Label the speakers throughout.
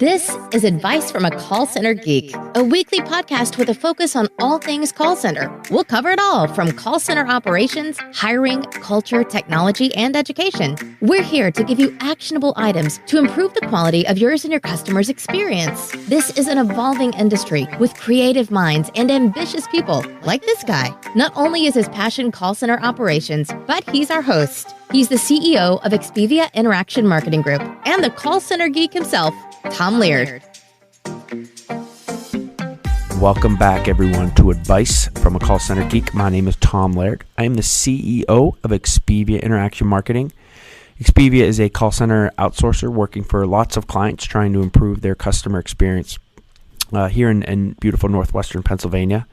Speaker 1: This is Advice from a Call Center Geek, a weekly podcast with a focus on all things call center. We'll cover it all from call center operations, hiring, culture, technology, and education. We're here to give you actionable items to improve the quality of yours and your customers' experience. This is an evolving industry with creative minds and ambitious people like this guy. Not only is his passion call center operations, but he's our host. He's the CEO of Expedia Interaction Marketing Group and the call center geek himself, Tom Laird.
Speaker 2: Welcome back, everyone, to Advice from a Call Center Geek. My name is Tom Laird. I am the CEO of Expedia Interaction Marketing. Expedia is a call center outsourcer working for lots of clients trying to improve their customer experience here in beautiful northwestern Pennsylvania.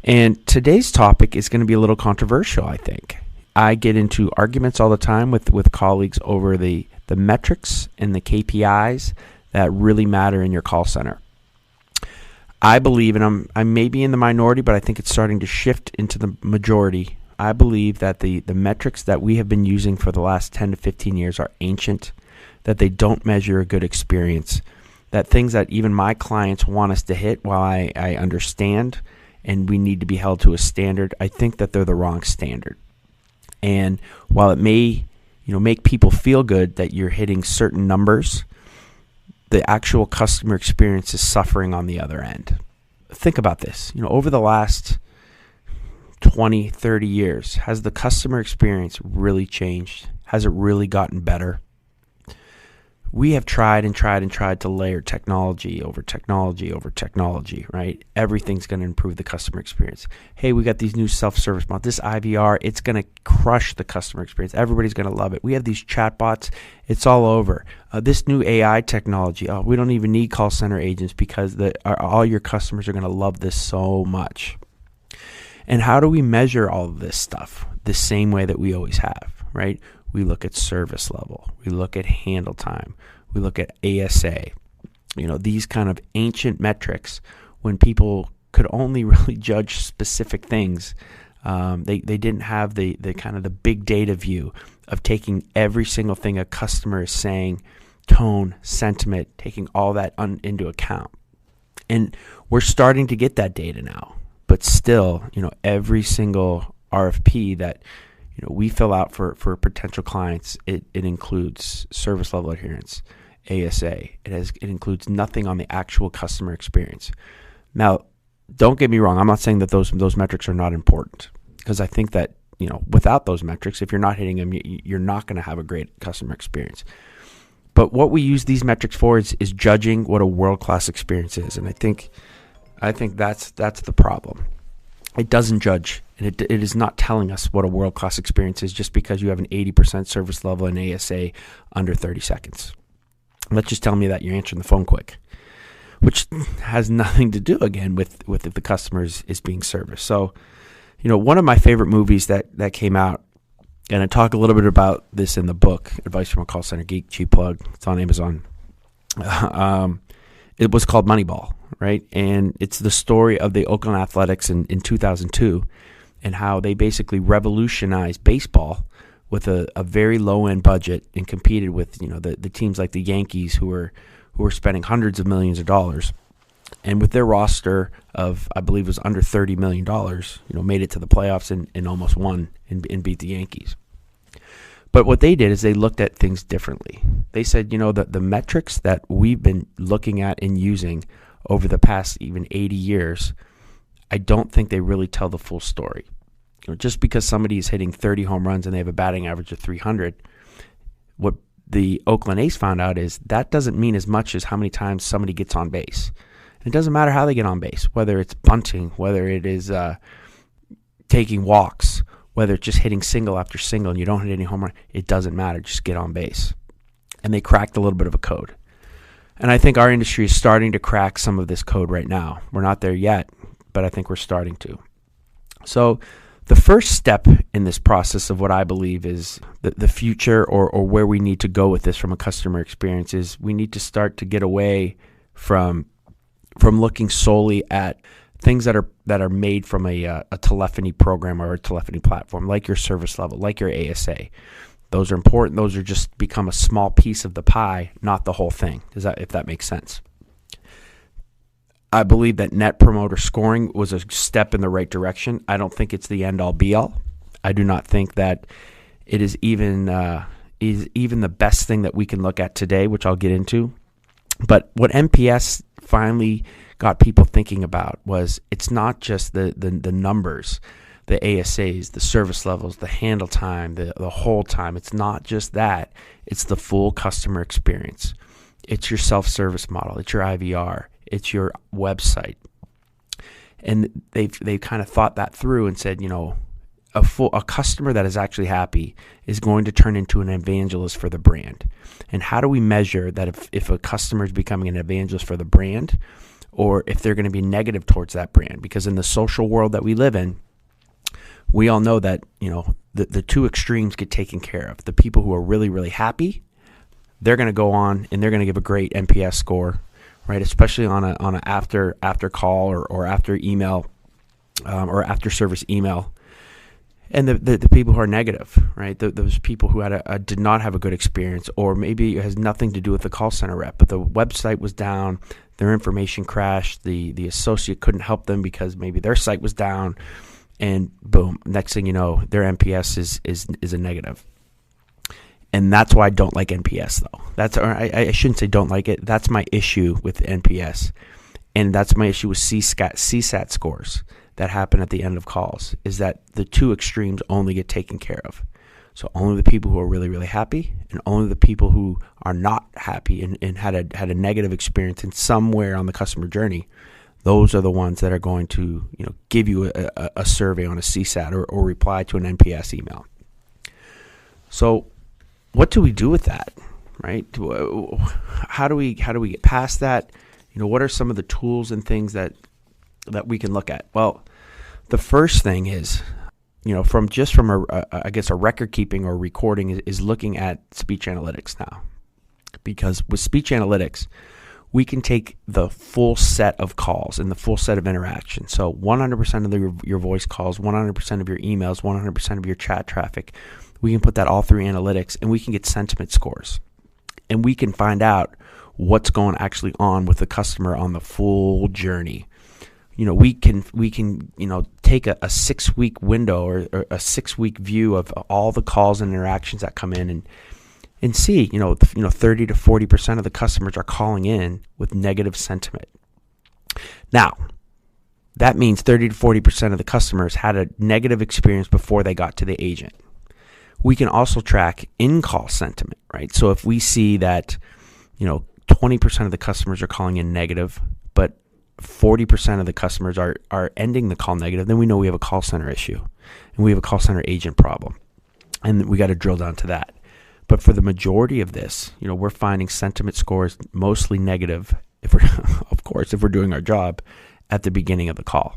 Speaker 2: And today's topic is going to be a little controversial, I think. I get into arguments all the time with colleagues over the metrics and the KPIs that really matter in your call center. I believe, and I may be in the minority, but I think it's starting to shift into the majority. I believe that the metrics that we have been using for the last 10 to 15 years are ancient, that they don't measure a good experience, that things that even my clients want us to hit, while I understand and we need to be held to a standard, I think that they're the wrong standard. And while it may, make people feel good that you're hitting certain numbers, the actual customer experience is suffering on the other end. Think about this. Over the last 20, 30 years, has the customer experience really changed? Has it really gotten better? We have tried to layer technology over technology over technology, right? Everything's going to improve the customer experience. Hey, we got these new self-service models. This IVR, it's going to crush the customer experience. Everybody's going to love it. We have these chatbots. It's all over. This new AI technology, we don't even need call center agents because all your customers are going to love this so much. And how do we measure all of this stuff? The same way that we always have, right? We look at service level. We look at handle time. We look at ASA. These kind of ancient metrics when people could only really judge specific things. They didn't have the kind of the big data view of taking every single thing a customer is saying, tone, sentiment, taking all that into account. And we're starting to get that data now. But still, every single RFP that we fill out for potential clients, it includes service level adherence, ASA. It includes nothing on the actual customer experience. Now, don't get me wrong. I'm not saying that those metrics are not important, because I think that without those metrics, if you're not hitting them, you're not going to have a great customer experience. But what we use these metrics for is judging what a world-class experience is, and I think that's the problem. It doesn't judge, and it is not telling us what a world-class experience is just because you have an 80% service level and ASA under 30 seconds. Let's just tell me that you're answering the phone quick, which has nothing to do, again, with if the customer is being serviced. So, one of my favorite movies that came out, and I talk a little bit about this in the book, Advice from a Call Center Geek, cheap plug. It's on Amazon. It was called Moneyball, right? And it's the story of the Oakland Athletics in 2002 and how they basically revolutionized baseball with a very low-end budget and competed with, the teams like the Yankees who were spending hundreds of millions of dollars. And with their roster of, I believe it was under $30 million, made it to the playoffs and almost won and beat the Yankees. But what they did is they looked at things differently. They said, that the metrics that we've been looking at and using over the past even 80 years, I don't think they really tell the full story. Just because somebody is hitting 30 home runs and they have a batting average of 300, what the Oakland A's found out is that doesn't mean as much as how many times somebody gets on base. And it doesn't matter how they get on base, whether it's bunting, whether it is taking walks, whether it's just hitting single after single and you don't hit any home run, it doesn't matter. Just get on base. And they cracked a little bit of a code. And I think our industry is starting to crack some of this code right now. We're not there yet, but I think we're starting to. So the first step in this process of what I believe is the future or where we need to go with this from a customer experience is we need to start to get away from looking solely at things that are made from a telephony program or a telephony platform, like your service level, like your ASA. Those are important. Those are just become a small piece of the pie, not the whole thing. If that makes sense? I believe that net promoter scoring was a step in the right direction. I don't think it's the end all be all. I do not think that it is even the best thing that we can look at today, which I'll get into. But what NPS finally got people thinking about was it's not just the numbers, the ASAs, the service levels, the handle time, the hold time. It's not just that. It's the full customer experience. It's your self-service model. It's your IVR. It's your website. And they've kind of thought that through and said, a customer that is actually happy is going to turn into an evangelist for the brand. And how do we measure that if a customer is becoming an evangelist for the brand, or if they're going to be negative towards that brand? Because in the social world that we live in, we all know that, the two extremes get taken care of. The people who are really, really happy, they're going to go on and they're going to give a great NPS score, right? Especially on a after call or after email or after service email. And the people who are negative, right? Those people who did not have a good experience, or maybe it has nothing to do with the call center rep, but the website was down, their information crashed, the associate couldn't help them because maybe their site was down, and boom, next thing you know, their NPS is a negative. And that's why I don't like NPS, though. I shouldn't say don't like it. That's my issue with NPS, and that's my issue with CSAT scores that happen at the end of calls, is that the two extremes only get taken care of. So only the people who are really, really happy, and only the people who are not happy and had a negative experience in somewhere on the customer journey, those are the ones that are going to give you a survey on a CSAT or reply to an NPS email. So what do we do with that, right? How do we get past that? What are some of the tools and things that we can look at? Well, the first thing is, from a record keeping or recording is looking at speech analytics now. Because with speech analytics, we can take the full set of calls and the full set of interactions. So 100% of your voice calls, 100% of your emails, 100% of your chat traffic, we can put that all through analytics, and we can get sentiment scores. And we can find out what's going actually on with the customer on the full journey. We can take a 6-week window or a 6-week view of all the calls and interactions that come in and see, 30 to 40% of the customers are calling in with negative sentiment. Now, that means 30 to 40% of the customers had a negative experience before they got to the agent. We can also track in-call sentiment, right? So if we see that, 20% of the customers are calling in negative, but 40% of the customers are ending the call negative, then we know we have a call center issue and we have a call center agent problem. And we got to drill down to that. But for the majority of this, we're finding sentiment scores mostly negative if we're doing our job at the beginning of the call.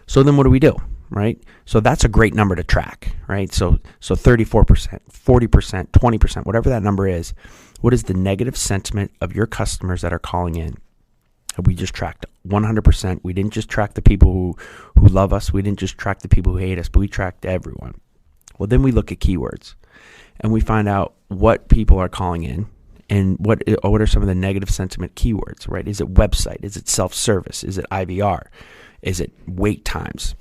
Speaker 2: So then what do we do, right? So that's a great number to track, right? So 34%, 40%, 20%, whatever that number is, what is the negative sentiment of your customers that are calling in? And we just tracked 100%. We didn't just track the people who love us. We didn't just track the people who hate us, but we tracked everyone. Well, then we look at keywords and we find out what people are calling in and what are some of the negative sentiment keywords, right? Is it website? Is it self-service? Is it IVR? Is it wait times?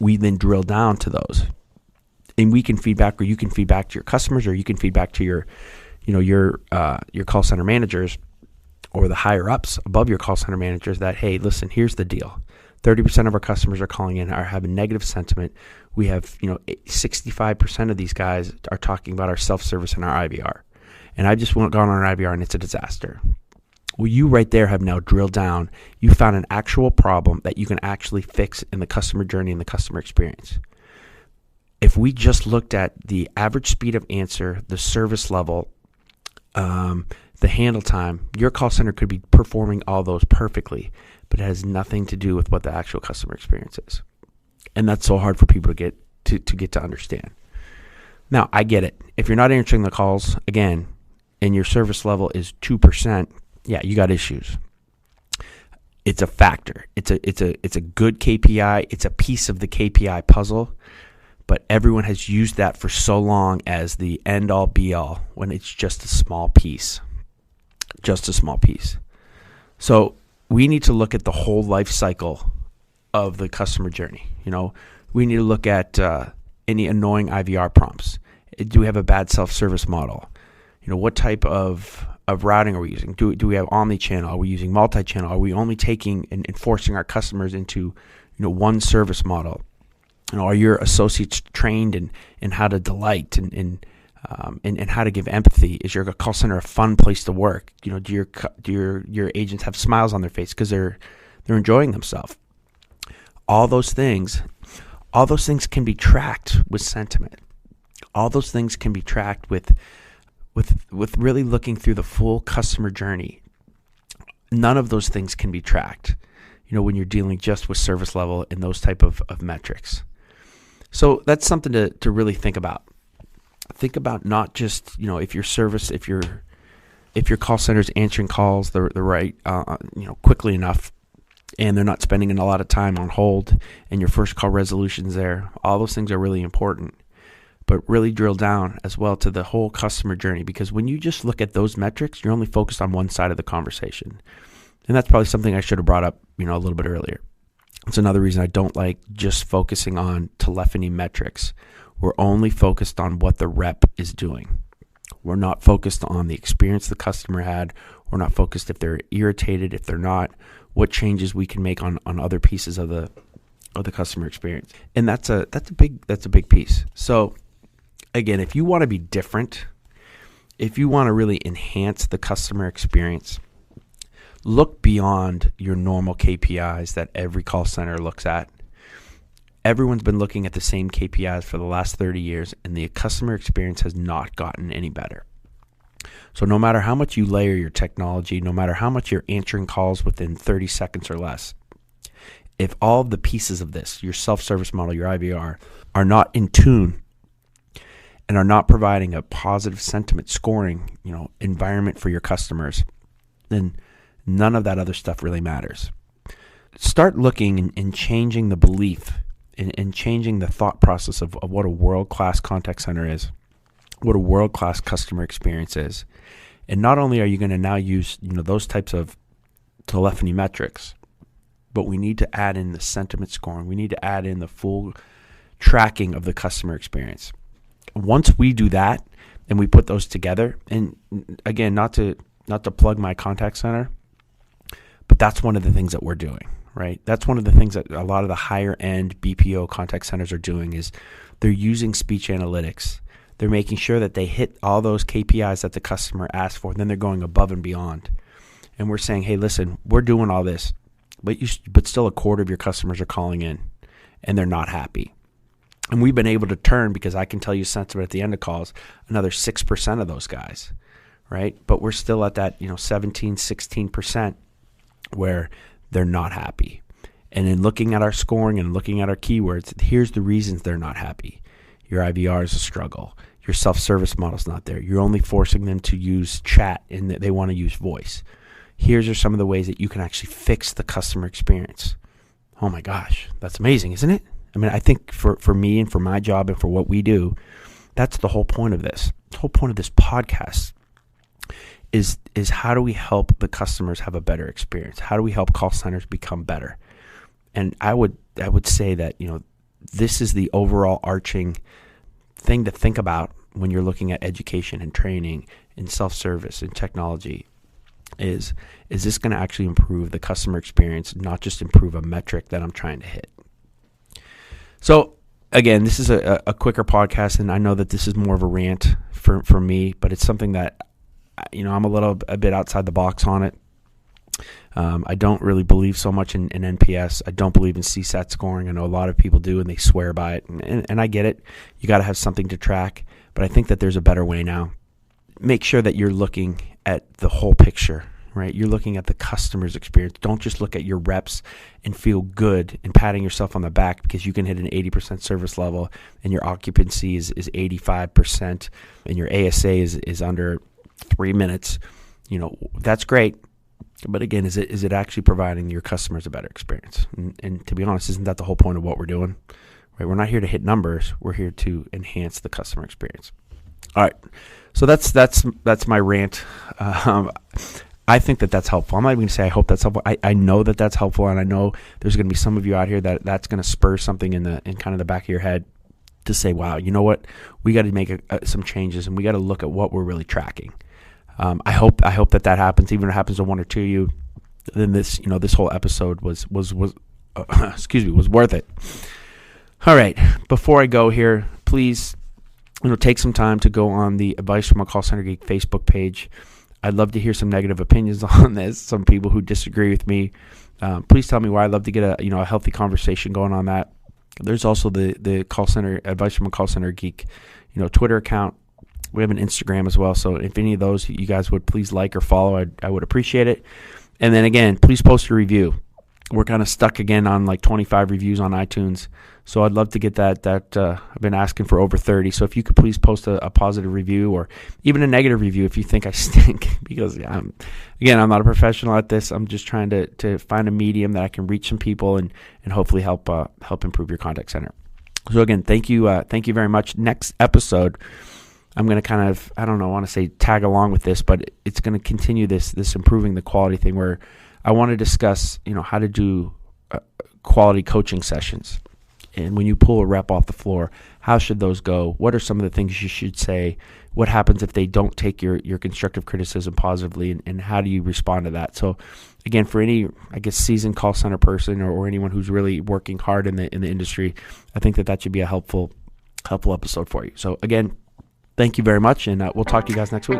Speaker 2: We then drill down to those, and we can feedback, or you can feedback to your customers, or you can feedback to your call center managers or the higher ups above your call center managers that, hey, listen, here's the deal. 30% of our customers are calling in, are having negative sentiment. We have, 65% of these guys are talking about our self-service and our IVR. And I just gone on our IVR and it's a disaster. Well, you right there have now drilled down. You found an actual problem that you can actually fix in the customer journey and the customer experience. If we just looked at the average speed of answer, the service level, the handle time, your call center could be performing all those perfectly, but it has nothing to do with what the actual customer experience is. And that's so hard for people to get to understand. Now, I get it. If you're not answering the calls, again, and your service level is 2%, yeah, you got issues. It's a factor. It's a good KPI. It's a piece of the KPI puzzle, But everyone has used that for so long as the end all be all when it's just a small piece. Just a small piece. So we need to look at the whole life cycle of the customer journey. We need to look at any annoying IVR prompts. Do we have a bad self-service model? What type of routing are we using? Do we have omni-channel? Are we using multi-channel? Are we only taking and forcing our customers into one service model? Are your associates trained in how to delight and how to give empathy? Is your call center a fun place to work? Do your agents have smiles on their face because they're enjoying themselves? All those things can be tracked with sentiment. All those things can be tracked with really looking through the full customer journey. None of those things can be tracked, when you're dealing just with service level and those type of metrics. So that's something to really think about. Think about not just, if your call center's answering calls the right, quickly enough, and they're not spending a lot of time on hold, and your first call resolution's there. All those things are really important. But really drill down as well to the whole customer journey, because when you just look at those metrics, you're only focused on one side of the conversation. And that's probably something I should have brought up, a little bit earlier. It's another reason I don't like just focusing on telephony metrics. We're only focused on what the rep is doing. We're not focused on the experience the customer had. We're not focused if they're irritated, if they're not, what changes we can make on other pieces of the customer experience. And that's a big piece. So again, if you want to be different, if you want to really enhance the customer experience, look beyond your normal KPIs that every call center looks at. Everyone's been looking at the same KPIs for the last 30 years, and the customer experience has not gotten any better. So no matter how much you layer your technology, no matter how much you're answering calls within 30 seconds or less, if all of the pieces of this, your self-service model, your IVR, are not in tune and are not providing a positive sentiment scoring, environment for your customers, then none of that other stuff really matters. Start looking and changing the belief and changing the thought process of what a world-class contact center is, what a world-class customer experience is. And not only are you going to now use, those types of telephony metrics, but we need to add in the sentiment scoring. We need to add in the full tracking of the customer experience. Once we do that and we put those together, and again, not to plug my contact center, but that's one of the things that we're doing, right? That's one of the things that a lot of the higher end BPO contact centers are doing is they're using speech analytics. They're making sure that they hit all those KPIs that the customer asked for, and then they're going above and beyond. And we're saying, hey, listen, we're doing all this, but still a quarter of your customers are calling in and they're not happy. And we've been able to turn, because I can tell you sentiment at the end of calls, another 6% of those guys, right? But we're still at that, 17, 16% where they're not happy. And in looking at our scoring and looking at our keywords, here's the reasons they're not happy. Your IVR is a struggle. Your self-service model's not there. You're only forcing them to use chat and they want to use voice. Here's are some of the ways that you can actually fix the customer experience. Oh my gosh, that's amazing, isn't it? I mean, I think for me and for my job and for what we do, that's the whole point of this. The whole point of this podcast is how do we help the customers have a better experience? How do we help call centers become better? And I would say that, this is the overall arching thing to think about when you're looking at education and training and self-service and technology is this going to actually improve the customer experience, not just improve a metric that I'm trying to hit? So again, this is a quicker podcast, and I know that this is more of a rant for me, but it's something that, I'm a bit outside the box on it. I don't really believe so much in NPS. I don't believe in CSAT scoring. I know a lot of people do, and they swear by it, and I get it. You got to have something to track, but I think that there's a better way now. Make sure that you're looking at the whole picture, right? You're looking at the customer's experience. Don't just look at your reps and feel good and patting yourself on the back because you can hit an 80% service level and your occupancy is 85% and your ASA is under 3 minutes. That's great. But again, is it actually providing your customers a better experience? And to be honest, isn't that the whole point of what we're doing? right? We're not here to hit numbers. We're here to enhance the customer experience. All right. So that's my rant. I think that's helpful. I'm not even going to say I hope that's helpful. I know that's helpful, and I know there's going to be some of you out here that's going to spur something in kind of the back of your head to say, wow, you know what? We got to make some changes, and we got to look at what we're really tracking. I hope that happens. Even if it happens to one or two of you, then this whole episode was was worth it. All right. Before I go here, please, take some time to go on the Advice from a Call Center Geek Facebook page. I'd love to hear some negative opinions on this. Some people who disagree with me. Please tell me why. I'd love to get a healthy conversation going on that. There's also the call center Advice from a Call Center Geek, Twitter account. We have an Instagram as well. So if any of those you guys would please like or follow, I would appreciate it. And then again, please post a review. We're kind of stuck again on like 25 reviews on iTunes. So I'd love to get that. I've been asking for over 30. So if you could please post a positive review or even a negative review if you think I stink, because I'm not a professional at this. I'm just trying to find a medium that I can reach some people and hopefully help improve your contact center. So again, thank you very much. Next episode, I'm going to kind of, I want to say tag along with this, but it's going to continue this improving the quality thing where I want to discuss, how to do quality coaching sessions. And when you pull a rep off the floor, how should those go? What are some of the things you should say? What happens if they don't take your constructive criticism positively, and how do you respond to that? So again, for any, seasoned call center person or anyone who's really working hard in the industry, I think that should be a helpful episode for you. So again, thank you very much, and we'll talk to you guys next week.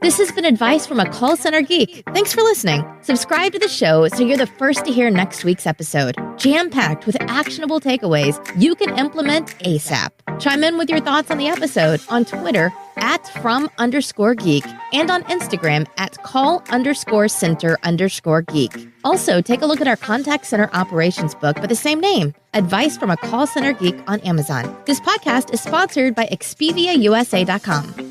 Speaker 1: This has been Advice from a Call Center Geek. Thanks for listening. Subscribe to the show so you're the first to hear next week's episode. Jam-packed with actionable takeaways you can implement ASAP. Chime in with your thoughts on the episode on Twitter @from_geek and on Instagram @call_center_geek. Also, take a look at our contact center operations book by the same name, Advice from a Call Center Geek, on Amazon. This podcast is sponsored by ExpediaUSA.com.